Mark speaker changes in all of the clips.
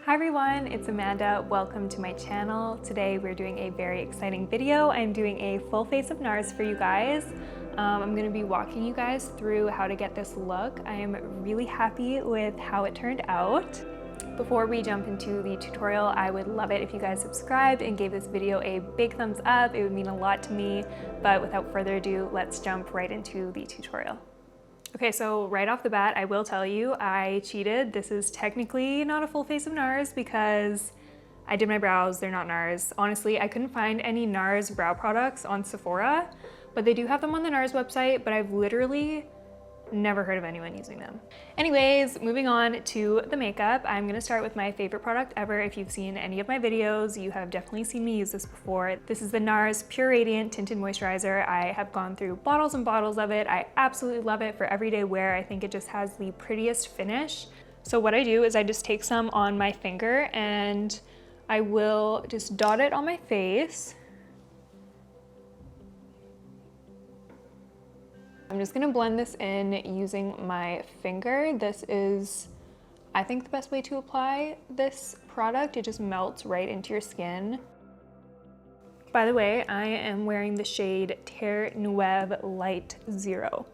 Speaker 1: Hi everyone, it's Amanda. Welcome to my channel. Today we're doing a very exciting video. I'm doing a full face of Nars for you guys. I'm going to be walking you guys through how to get this look. I am really happy with how it turned out. Before we jump into the tutorial, I would love it if you guys subscribed and gave this video a big thumbs up. It would mean a lot to me, but without further ado, let's jump right into the tutorial. Okay, so right off the bat, I will tell you, I cheated. This is technically not a full face of Nars because I did my brows, they're not Nars. Honestly, I couldn't find any Nars brow products on Sephora, but they do have them on the Nars website, but I've literally never heard of anyone using them. Anyways, moving on to the makeup, I'm gonna start with my favorite product ever. If you've seen any of my videos, you have definitely seen me use this before. This is the Nars Pure Radiant Tinted Moisturizer. I have gone through bottles and bottles of it. I absolutely love it for everyday wear. I think it just has the prettiest finish. So what I do is I just take some on my finger and I will just dot it on my face. I'm just gonna blend this in using my finger. This is, I think, the best way to apply this product. It just melts right into your skin. By the way, I am wearing the shade Terre Neuve Light 0.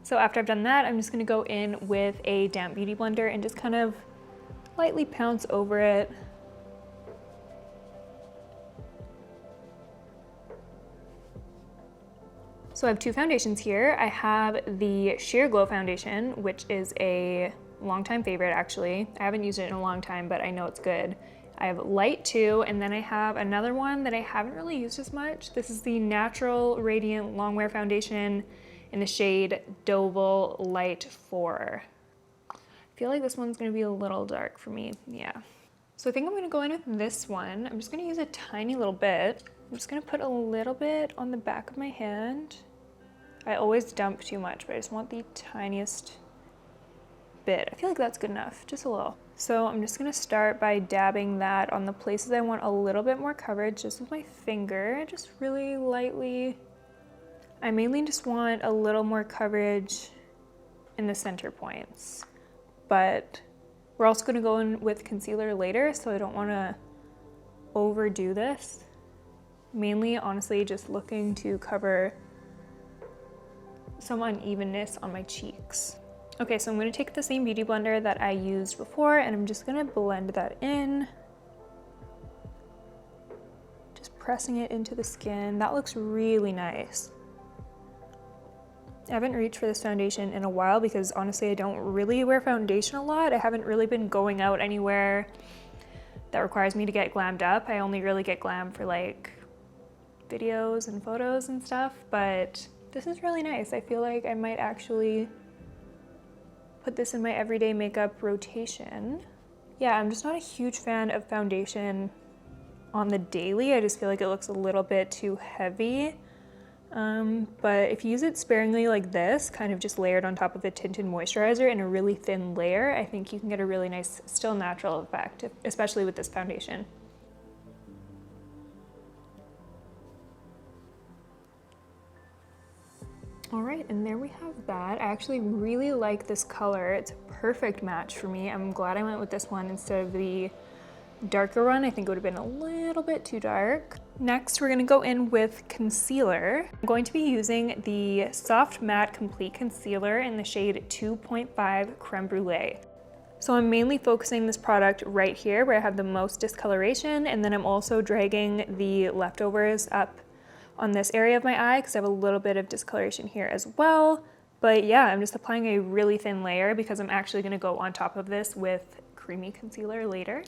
Speaker 1: So after I've done that, I'm just gonna go in with a damp beauty blender and just kind of lightly pounce over it. So I have two foundations here. I have the Sheer Glow foundation, which is a longtime favorite actually. I haven't used it in a long time, but I know it's good. I have Light 2, and then I have another one that I haven't really used as much. This is the Natural Radiant Longwear Foundation in the shade Doval Light 4. I feel like this one's gonna be a little dark for me, yeah. So I think I'm gonna go in with this one. I'm just gonna use a tiny little bit. I'm just gonna put a little bit on the back of my hand. I always dump too much, but I just want the tiniest bit. I feel like that's good enough, just a little. So I'm just gonna start by dabbing that on the places I want a little bit more coverage, just with my finger, just really lightly. I mainly just want a little more coverage in the center points, but we're also gonna go in with concealer later, so I don't wanna overdo this. Mainly, honestly, just looking to cover some unevenness on my cheeks. Okay, so I'm gonna take the same beauty blender that I used before, and I'm just gonna blend that in. Just pressing it into the skin. That looks really nice. I haven't reached for this foundation in a while because honestly I don't really wear foundation a lot. I haven't really been going out anywhere that requires me to get glammed up. I only really get glam for like videos and photos and stuff, but this is really nice. I feel like I might actually put this in my everyday makeup rotation. Yeah, I'm just not a huge fan of foundation on the daily. I just feel like it looks a little bit too heavy. But if you use it sparingly like this, kind of just layered on top of a tinted moisturizer in a really thin layer, I think you can get a really nice, still natural effect, especially with this foundation. All right, and there we have that. I actually really like this color. It's a perfect match for me. I'm glad I went with this one instead of the darker one. I think it would have been a little bit too dark. Next, we're gonna go in with concealer. I'm going to be using the Soft Matte Complete Concealer in the shade 2.5 Creme Brulee. So I'm mainly focusing this product right here where I have the most discoloration, and then I'm also dragging the leftovers up on this area of my eye because I have a little bit of discoloration here as well. But yeah, I'm just applying a really thin layer because I'm actually gonna go on top of this with creamy concealer later.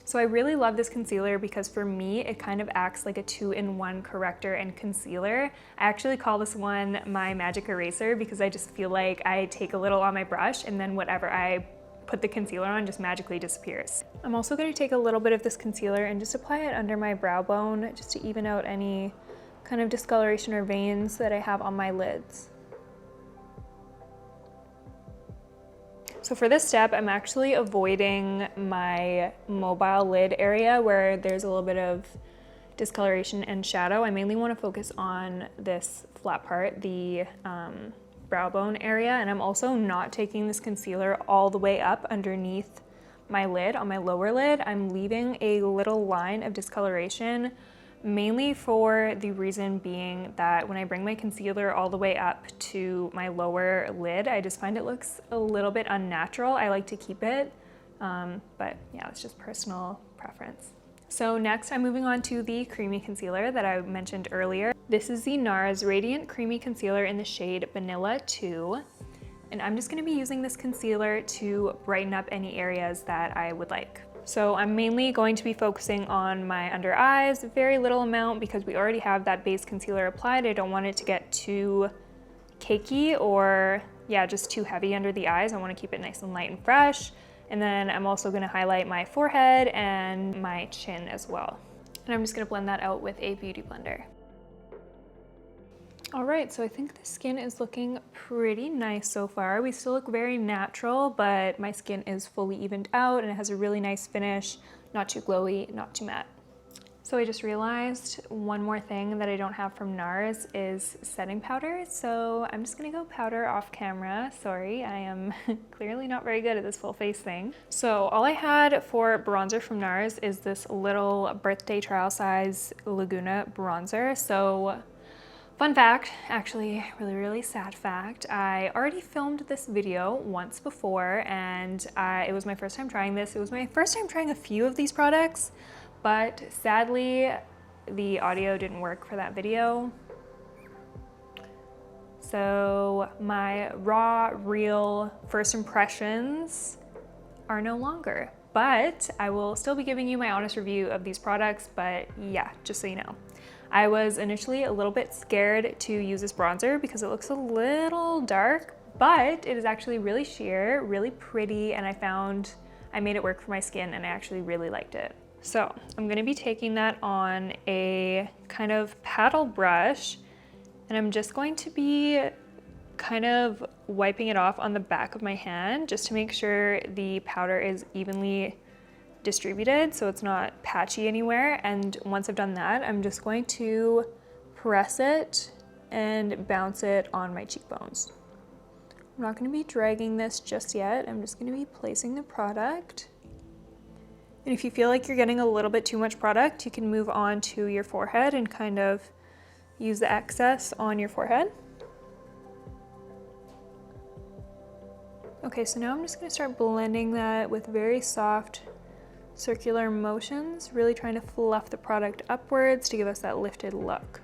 Speaker 1: So I really love this concealer because for me, it kind of acts like a 2-in-1 corrector and concealer. I actually call this one my magic eraser because I just feel like I take a little on my brush and then whatever I put the concealer on just magically disappears. I'm also going to take a little bit of this concealer and just apply it under my brow bone just to even out any kind of discoloration or veins that I have on my lids. So for this step, I'm actually avoiding my mobile lid area where there's a little bit of discoloration and shadow. I mainly want to focus on this flat part, the brow bone area, and I'm also not taking this concealer all the way up underneath my lid, on my lower lid. I'm leaving a little line of discoloration, mainly for the reason being that when I bring my concealer all the way up to my lower lid, I just find it looks a little bit unnatural. I like to keep it, but yeah, it's just personal preference. So next I'm moving on to the creamy concealer that I mentioned earlier. This is the Nars Radiant Creamy Concealer in the shade Vanilla 2. And I'm just gonna be using this concealer to brighten up any areas that I would like. So I'm mainly going to be focusing on my under eyes, very little amount because we already have that base concealer applied. I don't want it to get too cakey or yeah, just too heavy under the eyes. I wanna keep it nice and light and fresh. And then I'm also gonna highlight my forehead and my chin as well. And I'm just gonna blend that out with a beauty blender. All right, so I think the skin is looking pretty nice so far. We still look very natural, but my skin is fully evened out and it has a really nice finish, not too glowy, not too matte. So I just realized one more thing that I don't have from Nars is setting powder. So I'm just gonna go powder off camera. Sorry, I am clearly not very good at this full face thing. So all I had for bronzer from Nars is this little birthday trial size Laguna bronzer. So fun fact, actually really sad fact, I already filmed this video once before and it was my first time trying this. It was my first time trying a few of these products, but sadly the audio didn't work for that video. So my raw, real first impressions are no longer, but I will still be giving you my honest review of these products, but yeah, just so you know. I was initially a little bit scared to use this bronzer because it looks a little dark, but it is actually really sheer, really pretty, and I found I made it work for my skin and I actually really liked it. So I'm gonna be taking that on a kind of paddle brush and I'm just going to be kind of wiping it off on the back of my hand just to make sure the powder is evenly distributed so it's not patchy anywhere. And once I've done that, I'm just going to press it and bounce it on my cheekbones. I'm not going to be dragging this just yet. I'm just going to be placing the product. And if you feel like you're getting a little bit too much product, you can move on to your forehead and kind of use the excess on your forehead. Okay, so now I'm just going to start blending that with very soft circular motions, really trying to fluff the product upwards to give us that lifted look.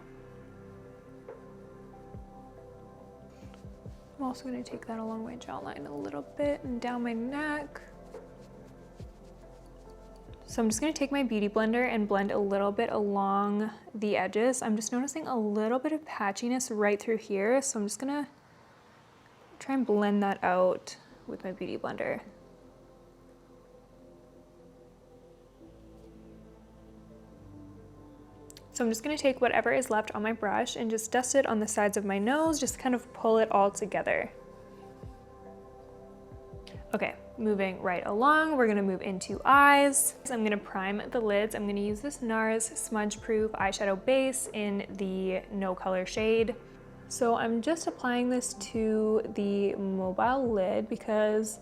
Speaker 1: I'm also going to take that along my jawline a little bit and down my neck. So I'm just going to take my beauty blender and blend a little bit along the edges. I'm just noticing a little bit of patchiness right through here, so I'm just going to try and blend that out with my beauty blender. So I'm just gonna take whatever is left on my brush and just dust it on the sides of my nose, just kind of pull it all together. Okay, moving right along, we're gonna move into eyes. So I'm gonna prime the lids. I'm gonna use this Nars Smudge Proof eyeshadow base in the No Color shade. So I'm just applying this to the mobile lid because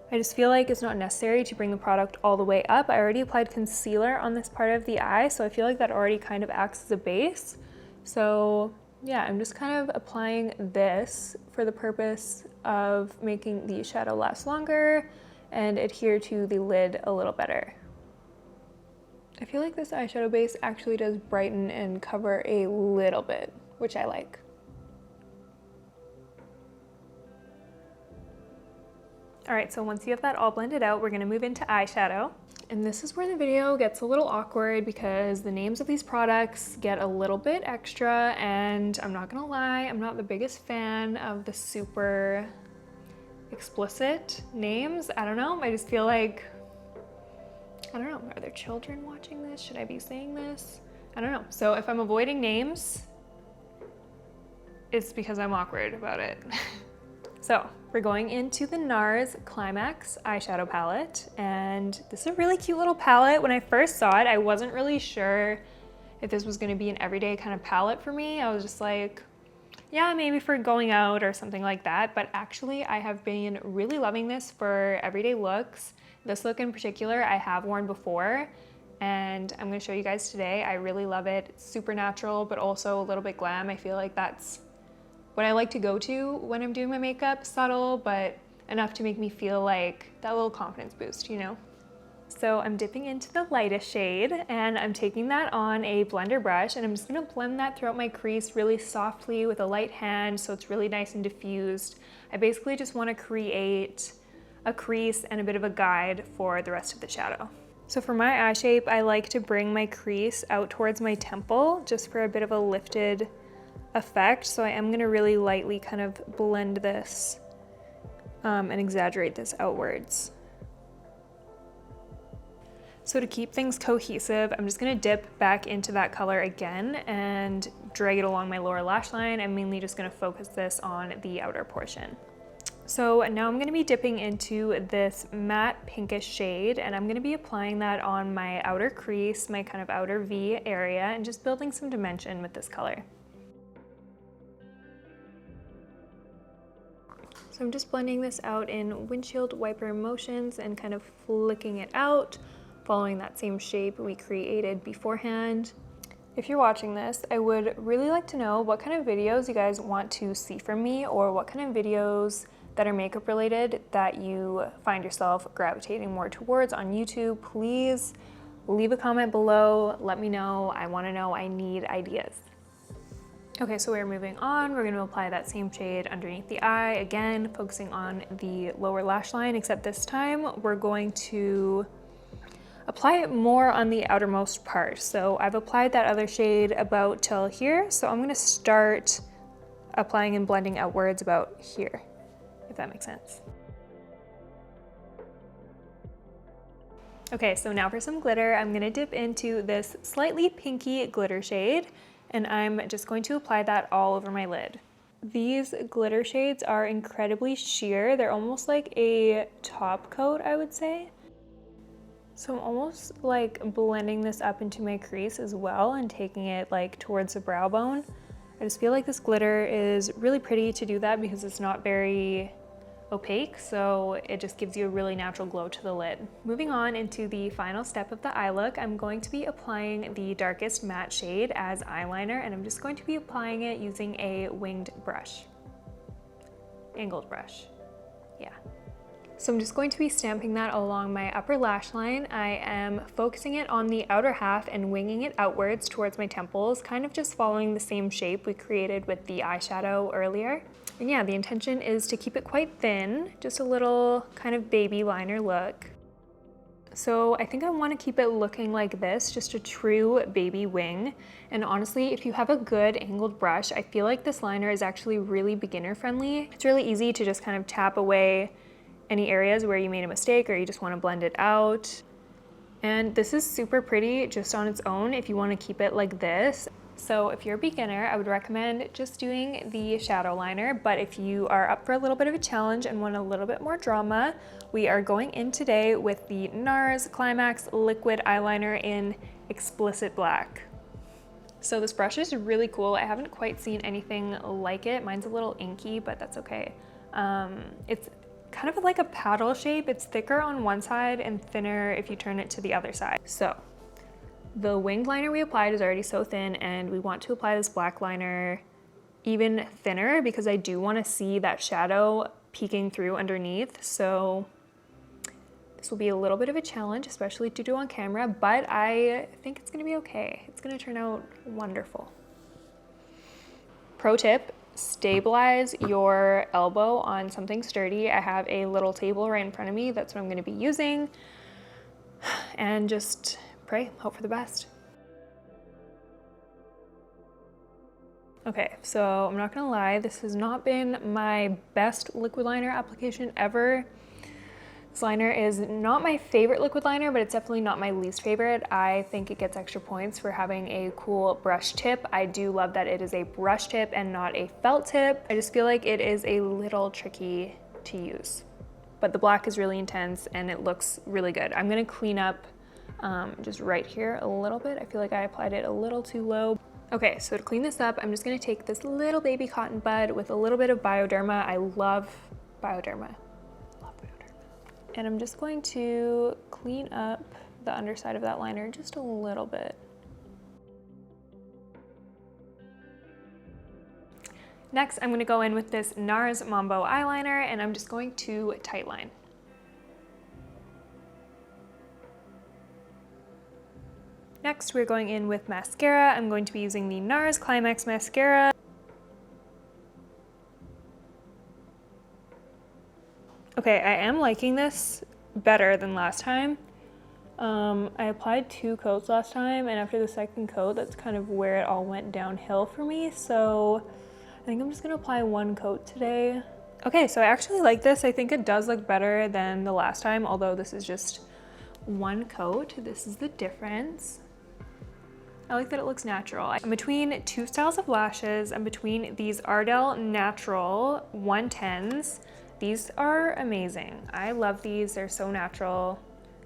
Speaker 1: I just feel like it's not necessary to bring the product all the way up. I already applied concealer on this part of the eye, so I feel like that already kind of acts as a base. So yeah, I'm just kind of applying this for the purpose of making the shadow last longer and adhere to the lid a little better. I feel like this eyeshadow base actually does brighten and cover a little bit, which I like. All right, so once you have that all blended out, we're gonna move into eyeshadow. And this is where the video gets a little awkward because the names of these products get a little bit extra, and I'm not gonna lie, I'm not the biggest fan of the super explicit names. I don't know, I just feel like, I don't know, are there children watching this? Should I be saying this? I don't know. So if I'm avoiding names, it's because I'm awkward about it. So we're going into the Nars Climax eyeshadow palette, and this is a really cute little palette. When I first saw it, I wasn't really sure if this was gonna be an everyday kind of palette for me. I was just like, yeah, maybe for going out or something like that. But actually I have been really loving this for everyday looks. This look in particular, I have worn before, and I'm gonna show you guys today. I really love it. It's super natural, but also a little bit glam. I feel like that's what I like to go to when I'm doing my makeup. Subtle, but enough to make me feel like that little confidence boost, you know? So I'm dipping into the lightest shade, and I'm taking that on a blender brush, and I'm just gonna blend that throughout my crease really softly with a light hand so it's really nice and diffused. I basically just wanna create a crease and a bit of a guide for the rest of the shadow. So for my eye shape, I like to bring my crease out towards my temple just for a bit of a lifted effect. So I am gonna really lightly kind of blend this and exaggerate this outwards. So to keep things cohesive, I'm just gonna dip back into that color again and drag it along my lower lash line. I'm mainly just gonna focus this on the outer portion. So now I'm gonna be dipping into this matte pinkish shade, and I'm gonna be applying that on my outer crease, my kind of outer V area, and just building some dimension with this color. So I'm just blending this out in windshield wiper motions and kind of flicking it out, following that same shape we created beforehand. If you're watching this, I would really like to know what kind of videos you guys want to see from me, or what kind of videos that are makeup related that you find yourself gravitating more towards on YouTube. Please leave a comment below, let me know. I wanna know, I need ideas. Okay, so we're moving on. We're gonna apply that same shade underneath the eye, again, focusing on the lower lash line, except this time we're going to apply it more on the outermost part. So I've applied that other shade about till here, so I'm gonna start applying and blending outwards about here, if that makes sense. Okay, so now for some glitter. I'm gonna dip into this slightly pinky glitter shade, and I'm just going to apply that all over my lid. These glitter shades are incredibly sheer. They're almost like a top coat, I would say. So I'm almost like blending this up into my crease as well and taking it like towards the brow bone. I just feel like this glitter is really pretty to do that because it's not very opaque, so it just gives you a really natural glow to the lid. Moving on into the final step of the eye look, I'm going to be applying the darkest matte shade as eyeliner, and I'm just going to be applying it using a winged brush. Angled brush, yeah. So I'm just going to be stamping that along my upper lash line. I am focusing it on the outer half and winging it outwards towards my temples, kind of just following the same shape we created with the eyeshadow earlier. And yeah, the intention is to keep it quite thin, just a little kind of baby liner look. So I think I want to keep it looking like this, just a true baby wing. And honestly, if you have a good angled brush, I feel like this liner is actually really beginner friendly. It's really easy to just kind of tap away any areas where you made a mistake or you just want to blend it out. And this is super pretty just on its own if you want to keep it like this. So if you're a beginner, I would recommend just doing the shadow liner, but if you are up for a little bit of a challenge and want a little bit more drama, we are going in today with the Nars Climax Liquid Eyeliner in Explicit Black. So this brush is really cool. I haven't quite seen anything like it. Mine's a little inky, but that's okay. It's kind of like a paddle shape. It's thicker on one side and thinner if you turn it to the other side. So the winged liner we applied is already so thin, and we want to apply this black liner even thinner because I do want to see that shadow peeking through underneath. So this will be a little bit of a challenge, especially to do on camera, but I think it's going to be okay. It's going to turn out wonderful. Pro tip, stabilize your elbow on something sturdy. I have a little table right in front of me. That's what I'm going to be using. And just pray, hope for the best. Okay, so I'm not gonna lie, this has not been my best liquid liner application ever. This liner is not my favorite liquid liner, but it's definitely not my least favorite. I think it gets extra points for having a cool brush tip. I do love that it is a brush tip and not a felt tip. I just feel like it is a little tricky to use. But the black is really intense and it looks really good. I'm gonna clean up just right here a little bit. I feel like I applied it a little too low. Okay, so to clean this up, I'm just gonna take this little baby cotton bud with a little bit of Bioderma. I love Bioderma. And I'm just going to clean up the underside of that liner just a little bit. Next, I'm gonna go in with this Nars Mambo eyeliner, and I'm just going to tightline. Next, we're going in with mascara. I'm going to be using the Nars Climax mascara. Okay, I am liking this better than last time. I applied 2 coats last time, and after the second coat, that's kind of where it all went downhill for me. So I think I'm just gonna apply 1 coat today. Okay, so I actually like this. I think it does look better than the last time, although this is just 1 coat. This is the difference. I like that it looks natural. I'm between 2 styles of lashes. I'm between these Ardell Natural 110s. These are amazing. I love these. They're so natural.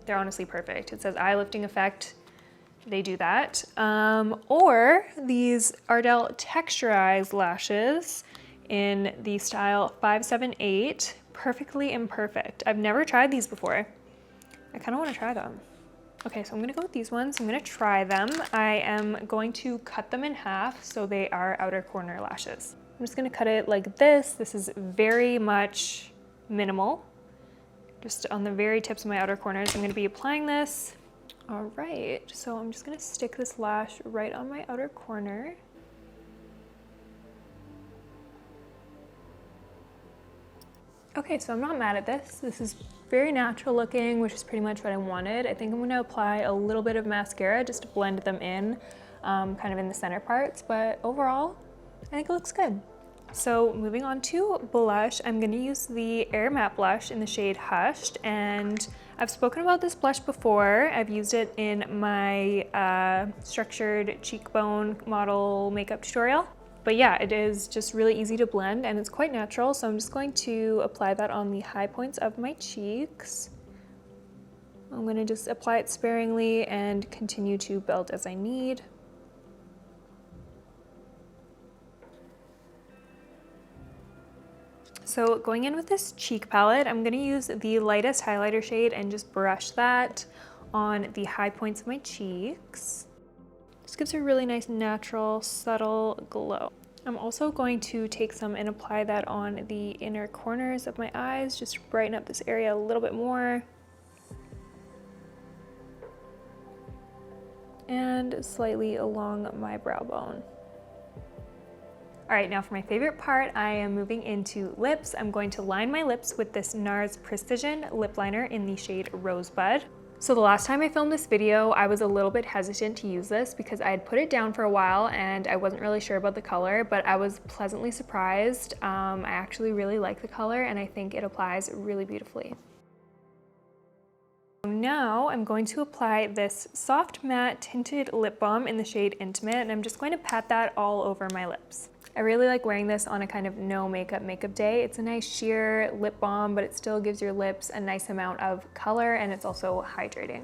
Speaker 1: They're honestly perfect. It says eye lifting effect. They do that. Or these Ardell Texturized lashes in the style 578. Perfectly Imperfect. I've never tried these before. I kind of want to try them. Okay, so I'm gonna go with these ones. I'm gonna try them. I am going to cut them in half so they are outer corner lashes. I'm just gonna cut it like this. This is very much minimal. Just on the very tips of my outer corners, I'm gonna be applying this. All right, so I'm just gonna stick this lash right on my outer corner. Okay, so I'm not mad at this. This is very natural looking, which is pretty much what I wanted. I think I'm gonna apply a little bit of mascara just to blend them in, kind of in the center parts, but overall, I think it looks good. So moving on to blush, I'm gonna use the Air Matte blush in the shade Hushed, and I've spoken about this blush before. I've used it in my structured cheekbone model makeup tutorial. But yeah, it is just really easy to blend and it's quite natural. So I'm just going to apply that on the high points of my cheeks. I'm gonna just apply it sparingly and continue to build as I need. So going in with this cheek palette, I'm gonna use the lightest highlighter shade and just brush that on the high points of my cheeks. This gives a really nice, natural, subtle glow. I'm also going to take some and apply that on the inner corners of my eyes, just to brighten up this area a little bit more. And slightly along my brow bone. All right, now for my favorite part, I am moving into lips. I'm going to line my lips with this Nars Precision Lip Liner in the shade Rosebud. So the last time I filmed this video, I was a little bit hesitant to use this because I had put it down for a while and I wasn't really sure about the color, but I was pleasantly surprised. I actually really like the color and I think it applies really beautifully. Now I'm going to apply this soft matte tinted lip balm in the shade Intimate, and I'm just going to pat that all over my lips. I really like wearing this on a kind of no makeup day. It's a nice sheer lip balm, but it still gives your lips a nice amount of color and it's also hydrating.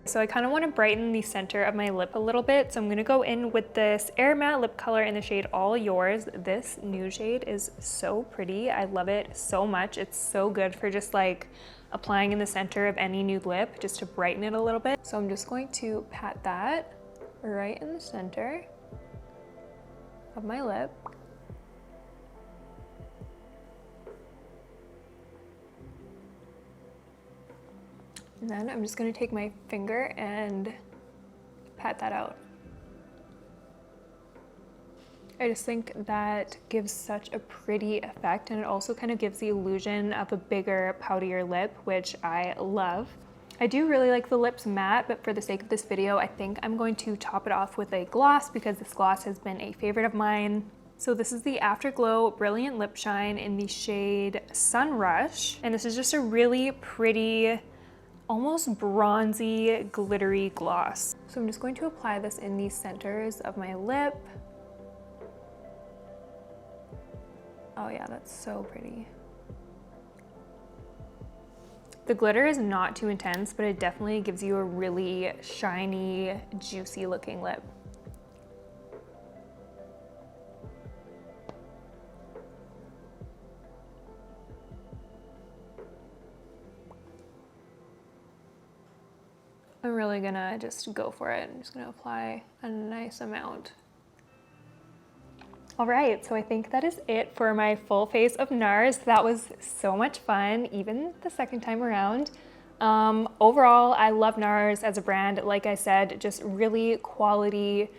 Speaker 1: So I kind of want to brighten the center of my lip a little bit. So I'm going to go in with this Air Matte lip color in the shade All Yours. This nude shade is so pretty. I love it so much. It's so good for just like applying in the center of any nude lip just to brighten it a little bit. So I'm just going to pat that right in the center of my lip. And then I'm just going to take my finger and pat that out. I just think that gives such a pretty effect, and it also kind of gives the illusion of a bigger, poutier lip, which I love. I do really like the lips matte, but for the sake of this video, I think I'm going to top it off with a gloss because this gloss has been a favorite of mine. So this is the Afterglow Brilliant Lip Shine in the shade Sunrush. And this is just a really pretty, almost bronzy, glittery gloss. So I'm just going to apply this in the centers of my lip. Oh yeah, that's so pretty. The glitter is not too intense, but it definitely gives you a really shiny, juicy looking lip. I'm really gonna just go for it. I'm just gonna apply a nice amount. All right, so I think that is it for my full face of Nars. That was so much fun, even the second time around. Overall, I love Nars as a brand. Like I said, just really quality,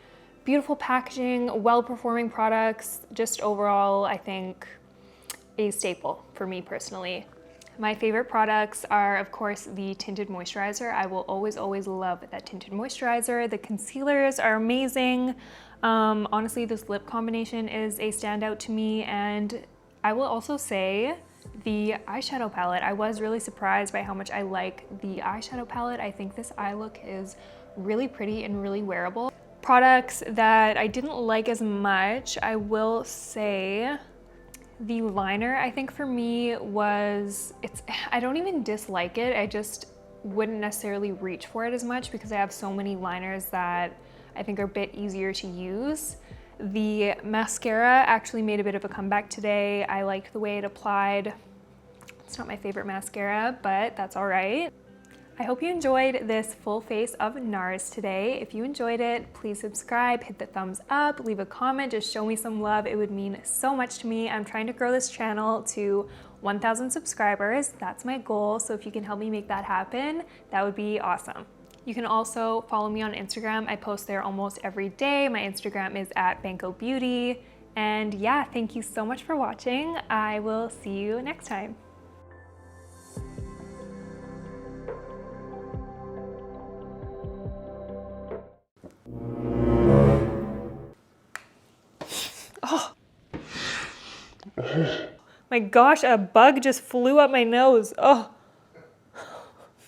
Speaker 1: beautiful packaging, well-performing products. Just overall, I think a staple for me personally. My favorite products are, of course, the tinted moisturizer. I will always love that tinted moisturizer. The concealers are amazing. Honestly, this lip combination is a standout to me, and I will also say the eyeshadow palette. I was really surprised by how much I like the eyeshadow palette. I think this eye look is really pretty and really wearable. Products that I didn't like as much, I will say the liner, I think for me I don't even dislike it, I just wouldn't necessarily reach for it as much because I have so many liners that I think are a bit easier to use. The mascara actually made a bit of a comeback today. I liked the way it applied. It's not my favorite mascara, but that's all right. I hope you enjoyed this full face of Nars today. If you enjoyed it, please subscribe, hit the thumbs up, leave a comment, just show me some love. It would mean so much to me. I'm trying to grow this channel to 1,000 subscribers. That's my goal, so if you can help me make that happen, that would be awesome. You can also follow me on Instagram. I post there almost every day. My Instagram is @BankoBeauty. And yeah, thank you so much for watching. I will see you next time. Oh. My gosh, a bug just flew up my nose. Oh.